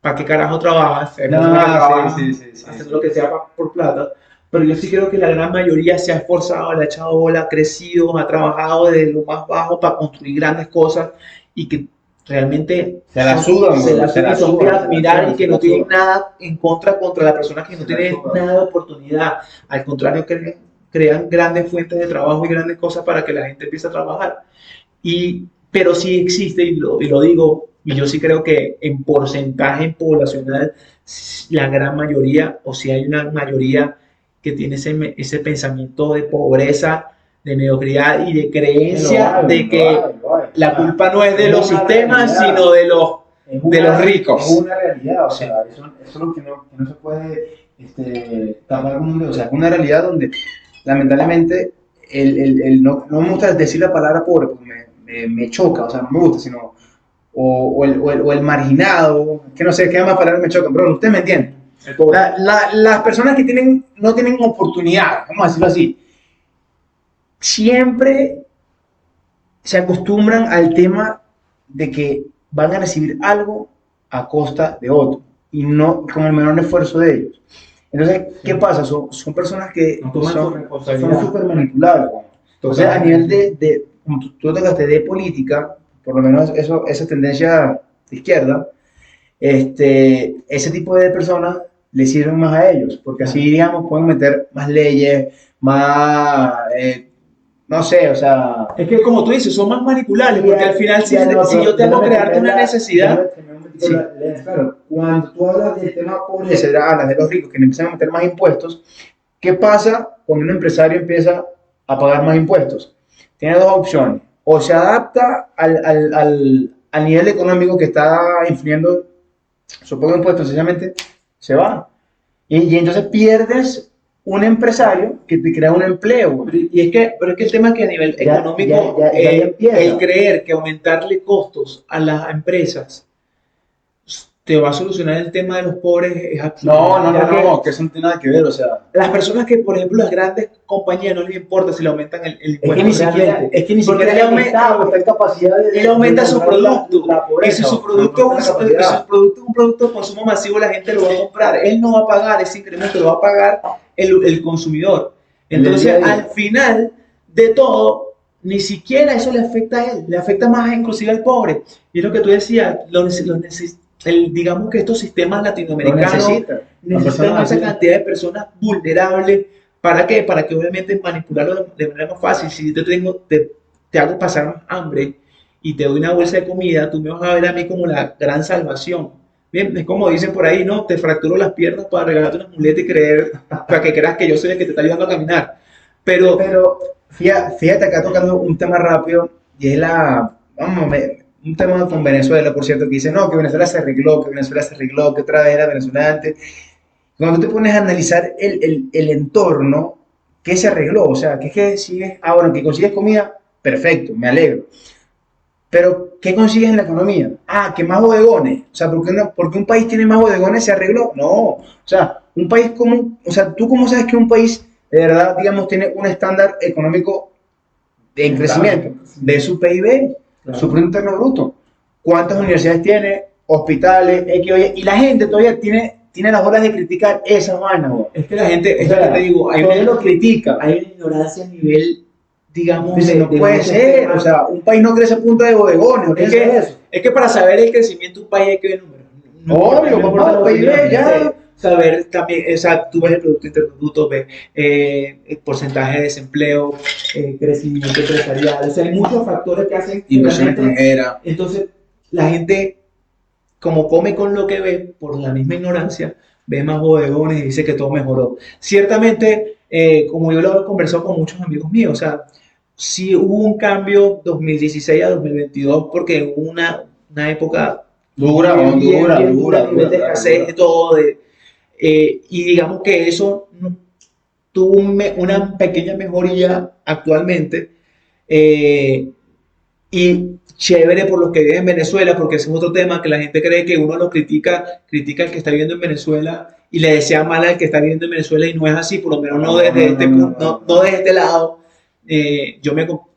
¿Para qué carajo trabajas? Hay personas que trabajan haciendo lo que sea por plata, pero yo sí creo que la gran mayoría se ha esforzado, le ha echado bola, ha crecido, ha trabajado desde lo más bajo para construir grandes cosas y que realmente se la son de admirar y que no tienen nada en contra la persona que no tiene nada de oportunidad. Al contrario, crean grandes fuentes de trabajo y grandes cosas para que la gente empiece a trabajar. Pero sí existe, y lo digo, y yo sí creo que en porcentaje poblacional, la gran mayoría, o si hay una mayoría que tiene ese pensamiento de pobreza, de mediocridad y de creencia de que la culpa no es de los sistemas, sino de los ricos.
Es una realidad, o sea, eso es lo que no se puede tapar con un dedo. O sea, es una realidad donde lamentablemente no me gusta decir la palabra pobre porque me choca, o sea, no me gusta, sino o el marginado, que no sé qué más palabras me chocan, pero usted me entiende. Las personas que no tienen oportunidad, vamos a decirlo así, siempre se acostumbran al tema de que van a recibir algo a costa de otro y no con el menor esfuerzo de ellos. Entonces, ¿qué pasa? Son personas que son súper manipulables. Entonces, a nivel como tú tocaste de política, por lo menos esa tendencia de izquierda, ese tipo de personas le sirven más a ellos, porque así, digamos, pueden meter más leyes, más, no sé, o sea...
Es que como tú dices, son más manipulables, porque al final si yo tengo que crearte una necesidad...
Sí. Claro, cuando tú hablas del tema pobreza, hablas de los ricos que le empiezan a meter más impuestos, ¿qué pasa cuando un empresario empieza a pagar más impuestos? Tiene dos opciones, o se adapta al nivel económico que está influyendo su poco impuestos, sencillamente se va. Y entonces pierdes un empresario que te crea un empleo.
Pero es que el tema es que a nivel económico, el creer que aumentarle costos a las empresas te va a solucionar el tema de los pobres es absurdo.
No, que eso no tiene nada que ver, o sea.
Las personas que, por ejemplo, las grandes compañías no les importa si le aumentan el impuesto.
Es que ni siquiera
él aumenta su producto. Y si su producto es un producto de consumo masivo, la gente lo va a comprar. Él no va a pagar ese incremento, lo va a pagar el consumidor. Entonces, al final de todo, ni siquiera eso le afecta a él, le afecta más inclusive al pobre. Y es lo que tú decías, digamos que estos sistemas latinoamericanos necesitan esa cantidad de personas vulnerables. ¿Para qué? Para que obviamente manipularlo de manera más fácil. Si te hago pasar más hambre y te doy una bolsa de comida, tú me vas a ver a mí como la gran salvación. Bien, es como dicen por ahí, no, te fracturo las piernas para regalarte una muleta y para que creas que yo soy el que te está ayudando a caminar. Pero
fíjate acá tocando un tema rápido y es un tema con Venezuela, por cierto, que dice, no, que Venezuela se arregló, que otra vez era Venezuela antes. Cuando tú te pones a analizar el entorno, ¿qué se arregló? O sea, ¿qué sigues? Bueno, que consigues comida, perfecto, me alegro. Pero, ¿qué consigues en la economía? Que más bodegones. O sea, porque un país tiene más bodegones se arregló? No. O sea, un país ¿tú cómo sabes que un país de verdad, digamos, tiene un estándar económico en crecimiento de su PIB? Su Producto Interno Bruto. ¿Cuántas universidades tiene? Hospitales, y la gente todavía tiene tiene las bolas de criticar esa vaina, güey.
Es que la gente,
O
es
sea,
lo que te digo,
todavía lo critica.
hay una ignorancia a nivel, digamos,
Dice, no puede
muchos
ser,
temas.
o sea, un país no crece a punta de bodegones, ¿no piensas eso?
Es que para saber el crecimiento de un país hay que ver números.
Obvio,
No
papá,
importa
PIB,
lo que
ya.
dice, saber también, o sea, tú ves el Producto Interno Bruto, ves el porcentaje de desempleo, crecimiento empresarial, o sea, hay muchos factores que hacen que
Inversión
la gente,
extranjera.
entonces, la gente, como come con lo que ve, por la misma ignorancia, ve más bodegones y dice que todo mejoró. Ciertamente, como yo lo he conversado con muchos amigos míos, o sea, sí hubo un cambio 2016 a 2022 porque hubo una época
Dura,
bien,
dura,
bien
dura,
a nivel de
dura,
escasez
dura.
y todo, y digamos que eso tuvo una pequeña mejoría actualmente, eh, y chévere por los que viven en Venezuela, porque ese es otro tema que la gente cree que uno lo critica al que está viviendo en Venezuela y le desea mal al que está viviendo en Venezuela y no es así, por lo menos no desde este punto, no desde este lado.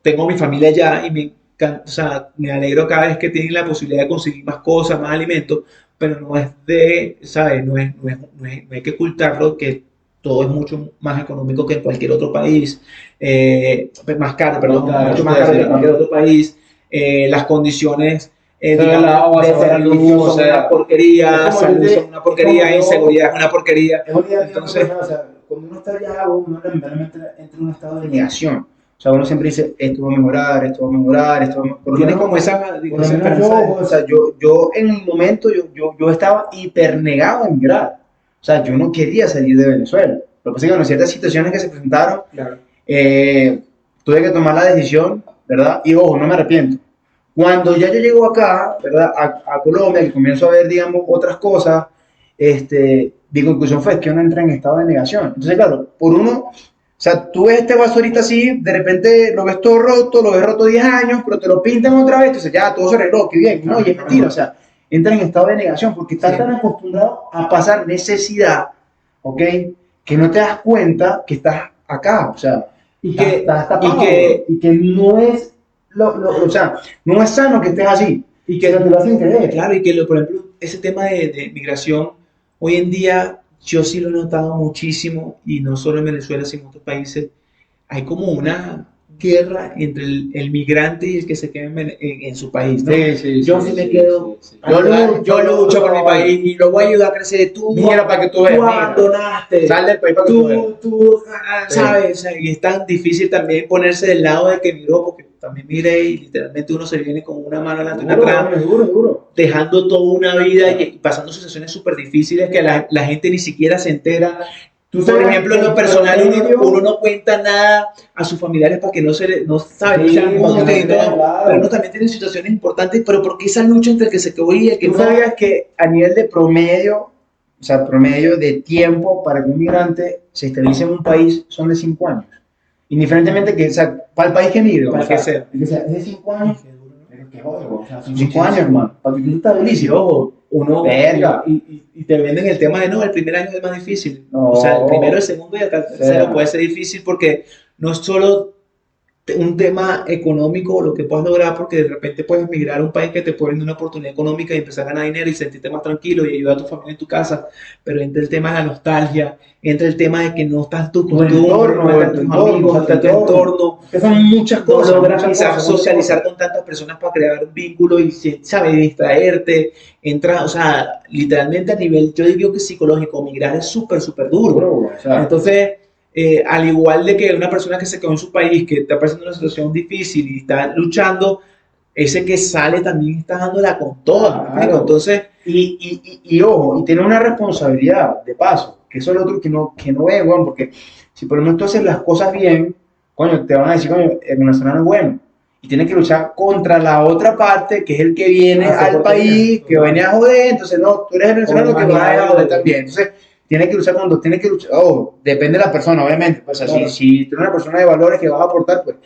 Tengo mi familia allá y o sea, me alegro cada vez que tienen la posibilidad de conseguir más cosas, más alimentos, pero no es de, ¿sabes? No hay que ocultarlo que todo es mucho más económico que en cualquier otro país, más caro, perdón, mucho más caro que en cualquier otro país. Las condiciones digamos, de servicio son una porquería, salud son una porquería, inseguridad es una porquería.
Entonces, o sea, cuando uno está allá, uno lamentablemente entra en un estado de negación. O sea, uno siempre dice, esto va a mejorar, esto va a mejorar, esto va a mejorar. Por lo
Tienes
menos,
como esa
por lo
esperanza
menos yo, o sea, yo en un momento, yo estaba hipernegado a emigrar. O sea, yo no quería salir de Venezuela. Lo que pasa es que, bueno, ciertas situaciones que se presentaron,
claro.
tuve que tomar la decisión, ¿verdad? Y ojo, no me arrepiento. Cuando ya yo llego acá, ¿verdad? A Colombia, que comienzo a ver, digamos, otras cosas, mi conclusión fue que uno entra en estado de negación. Entonces, claro, por uno, o sea, tú ves este vaso ahorita así, de repente lo ves todo roto, lo ves roto 10 años, pero te lo pintan otra vez, entonces ya todo se arregló, qué bien. No, y es mentira, o sea, entra en estado de negación porque estás tan acostumbrado a pasar necesidad, ¿ok? Que no te das cuenta que estás acá, o sea, y que no es o sea, no es sano que estés así y que no te lo hacen creer.
Claro, y que, por ejemplo, ese tema de migración, hoy en día yo sí lo he notado muchísimo, y no solo en Venezuela, sino en otros países, hay como una guerra entre el migrante y el que se queda en su país, ¿no? Yo sí me quedo, yo lucho por mi país y lo voy a ayudar a crecer.
Mira para que tú veas,
abandonaste,
sal del país para que tú veas.
tú sabes, o sea, y es tan difícil también ponerse del lado de que migró, porque también mire y literalmente uno se viene con una mano adelante y una atrás, dejando toda una vida y pasando situaciones súper difíciles que la gente ni siquiera se entera. Tú, por ejemplo, en lo personal, uno no cuenta nada a sus familiares para que no saben, no se angustien y todo, pero uno también tiene situaciones importantes, pero ¿por qué esa lucha entre el que se quedó y el que
no? ¿Tú sabías que a nivel de promedio, o sea, promedio de tiempo para que un migrante se estabilice en un país son de 5 años? Indiferentemente que, o sea, para el país que migre,
para que sea,
es de 5 años, pero que joder, o sea, son 5 años, hermano, para que tú estabilices.
Ojo, uno,
verga.
Y te venden el tema de no, el primer año es más difícil.
No.
O sea, el primero, el segundo y hasta el tercero puede ser difícil porque no es solo un tema económico lo que puedas lograr, porque de repente puedes migrar a un país que te puede dar una oportunidad económica y empezar a ganar dinero y sentirte más tranquilo y ayudar a tu familia en tu casa, pero entra el tema de la nostalgia, entra el tema de que no estás tu
entorno,
no están tus amigos, no está tu entorno,
que son muchas cosas,
no logras quizás socializar con tantas personas para crear un vínculo y, ¿sabes?, distraerte, entra, o sea, literalmente a nivel, yo digo que psicológico, migrar es súper, súper duro. Entonces, al igual de que una persona que se quedó en su país, que está pasando una situación difícil y está luchando, ese que sale también está dándola con toda. Claro. Entonces,
y ojo, y tiene una responsabilidad de paso, que eso es lo otro que no ve, bueno, porque si por lo menos tú haces las cosas bien, coño, te van a decir, coño, el venezolano es bueno. Y tienes que luchar contra la otra parte, que es el que viene al país, que viene a joder. Entonces, no, tú eres el venezolano que va a joder también. Entonces, tienes que luchar cuando tienes que luchar. Oh, depende de la persona, obviamente. Pues, claro. si tú eres una persona de valores que vas a aportar, pues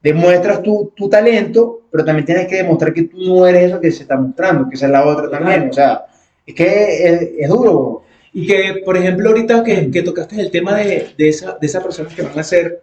demuestras tu talento, pero también tienes que demostrar que tú no eres eso que se está mostrando, que esa es la otra también. O sea, es que es duro.
Y que, por ejemplo, ahorita que tocaste el tema de esas personas que van a ser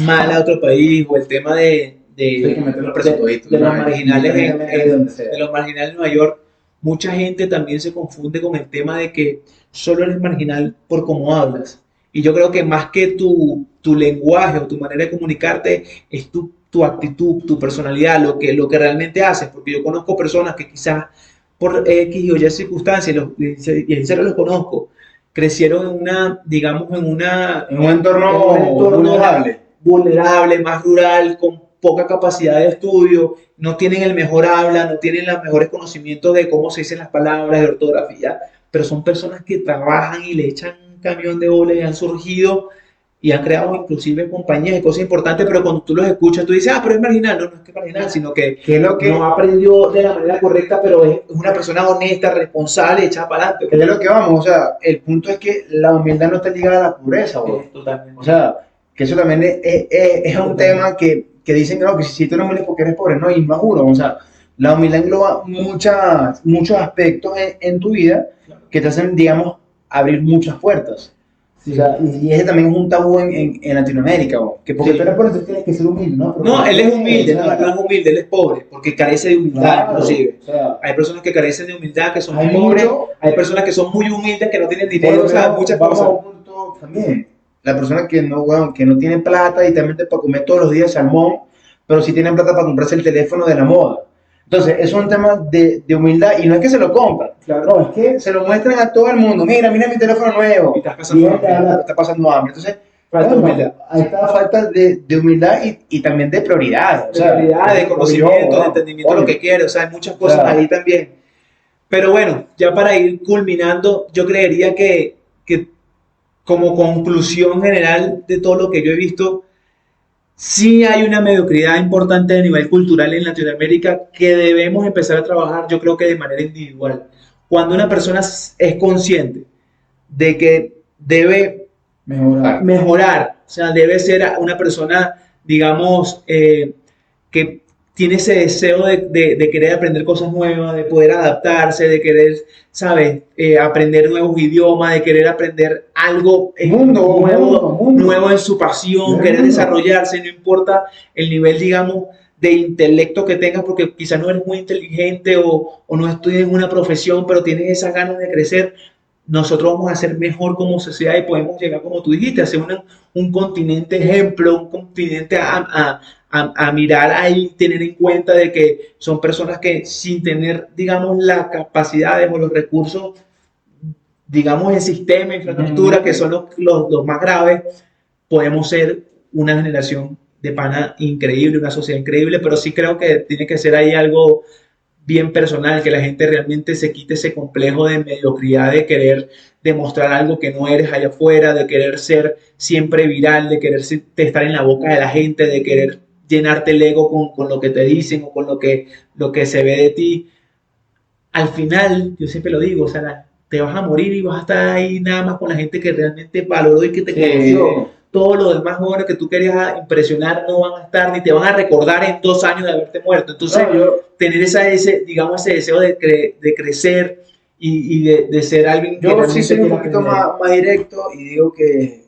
mal a otro país, o el tema de los marginales de los marginales en Nueva York, mucha gente también se confunde con el tema de que solo eres marginal por cómo hablas. Y yo creo que más que tu lenguaje o tu manera de comunicarte, es tu actitud, tu personalidad, lo que realmente haces. Porque yo conozco personas que quizás por X o Y circunstancias, y en serio los conozco, crecieron en una, digamos,
En un entorno vulnerable.
vulnerable, más rural, con poca capacidad de estudio, no tienen el mejor habla, no tienen los mejores conocimientos de cómo se dicen las palabras, de ortografía, pero son personas que trabajan y le echan un camión de bola y han surgido y han creado inclusive compañías y cosas importantes, pero cuando tú los escuchas, tú dices, pero es marginal. No, no es que es marginal, sino que
¿Qué es lo que
no aprendió de la manera correcta, pero es una persona honesta, responsable, echada para adelante.
es de lo que vamos? O sea, el punto es que la humildad no está ligada a la pobreza, bro.
Totalmente.
O sea, que eso también es un tema que dicen no, que si tú no humilde porque eres pobre, no, y no juro. O sea, la humildad engloba muchos aspectos en tu vida que te hacen, digamos, abrir muchas puertas.
Sí.
O sea, y ese también es un tabú en Latinoamérica, bro. Que porque
Sí.
tú eres pobre, tú tienes que ser humilde, ¿no? Pero
No, él es humilde, no es humilde, él es pobre, porque carece de humildad,
claro,
inclusive.
o sea,
Hay personas que carecen de humildad, que son
hay
pobres,
mucho,
hay personas que son muy humildes, que no tienen dinero, o sea, muchas
vamos a
cosas.
un punto también. La persona que no, weón, que no tiene plata y también para comer todos los días salmón, pero sí tienen plata para comprarse el teléfono de la moda. Entonces, es un tema de humildad y no es que se lo compran,
Claro.
no, es que se lo muestran a todo el mundo. Mira mi teléfono nuevo.
Y estás pasando
Y él
hambre.
está pasando hambre. Entonces,
Falta
bueno,
humildad.
ahí está falta de humildad y también de prioridades. O sea,
De conocimiento, de
¿no?
entendimiento de lo que quiere, o sea, hay muchas cosas
Claro.
ahí también. Pero bueno, ya para ir culminando, yo creería que como conclusión general de todo lo que yo he visto, sí hay una mediocridad importante a nivel cultural en Latinoamérica que debemos empezar a trabajar, yo creo que de manera individual. Cuando una persona es consciente de que debe mejorar, o sea, debe ser una persona, digamos, que tiene ese deseo de querer aprender cosas nuevas, de poder adaptarse, de querer, ¿sabes? Aprender nuevos idiomas, de querer aprender algo nuevo en su pasión, querer desarrollarse, no importa el nivel, digamos, de intelecto que tengas, porque quizás no eres muy inteligente o no estudias en una profesión, pero tienes esas ganas de crecer. Nosotros vamos a ser mejor como sociedad y podemos llegar, como tú dijiste, a ser un continente ejemplo, un continente a mirar ahí, tener en cuenta de que son personas que sin tener, digamos, las capacidades o los recursos, digamos, el sistema, infraestructura, que son los más graves, podemos ser una generación de pana increíble, una sociedad increíble, pero sí creo que tiene que ser ahí algo bien personal, que la gente realmente se quite ese complejo de mediocridad, de querer demostrar algo que no eres allá afuera, de querer ser siempre viral, de querer estar en la boca de la gente, de querer llenarte el ego con lo que te dicen o con lo que se ve de ti. Al final, yo siempre lo digo, o sea, te vas a morir y vas a estar ahí nada más con la gente que realmente valoró y que te conoció. Todos los demás jóvenes que tú querías impresionar no van a estar, ni te van a recordar en 2 años de haberte muerto. Entonces, tener digamos, ese deseo de crecer y de ser alguien que
yo sí soy un poquito más directo y digo que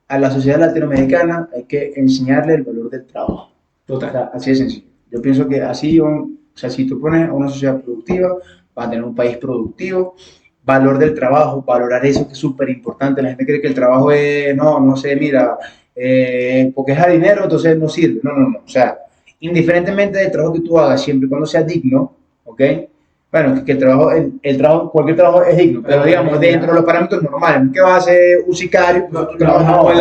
a la sociedad latinoamericana hay que enseñarle el valor del trabajo.
Total.
O sea, así de sencillo. Yo pienso que así, o sea, si tú pones a una sociedad productiva, vas a tener un país productivo. Valor del trabajo, valorar eso que es súper importante. La gente cree que el trabajo es, no sé, mira, porque es a dinero, entonces no sirve. No. O sea, indiferentemente del trabajo que tú hagas, siempre y cuando sea digno, ¿ok? Bueno, que el trabajo, cualquier trabajo es digno, pero digamos, dentro de los parámetros normales, no es que vas a ser un sicario, pues tu trabajo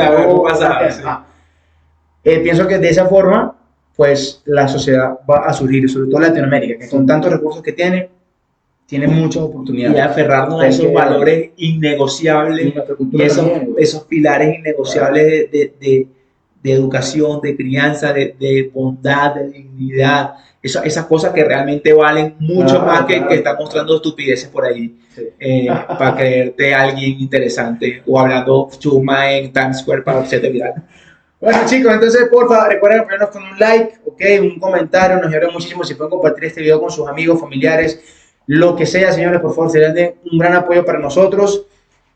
pienso que de esa forma, pues la sociedad va a surgir, sobre todo Latinoamérica, que con tantos recursos que tiene muchas oportunidades.
Y aferrarnos a esos valores innegociables y esos pilares innegociables de educación, de crianza, de bondad, de dignidad. Esas cosas que realmente valen mucho más que estar mostrando estupideces por ahí para creerte alguien interesante o hablando chuma en Times Square para hacerte viral.
Bueno chicos, entonces por favor recuerden apoyarnos con un like, okay, un comentario, nos ayuda muchísimo si pueden compartir este video con sus amigos, familiares, lo que sea, señores, por favor, sería de un gran apoyo para nosotros.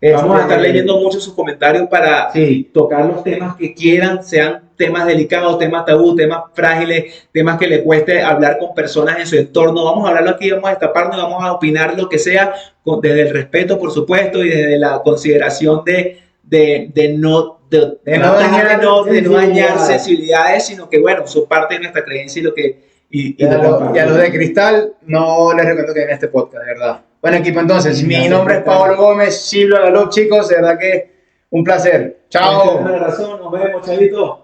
Vamos a estar leyendo mucho sus comentarios para tocar los temas que quieran, sean temas delicados, temas tabú, temas frágiles, temas que le cueste hablar con personas en su entorno. Vamos a hablarlo aquí, vamos a destaparnos, vamos a opinar lo que sea, desde el respeto, por supuesto, y desde la consideración de no dañar sensibilidades, sino que, bueno, son parte de nuestra creencia y lo que... Y
a los de cristal no les recomiendo que vean este podcast, de verdad. Bueno, equipo, entonces, mi nombre es Pablo Gómez, Silvio Galop, chicos, de verdad que un placer. Chao.
Nos vemos, chavito.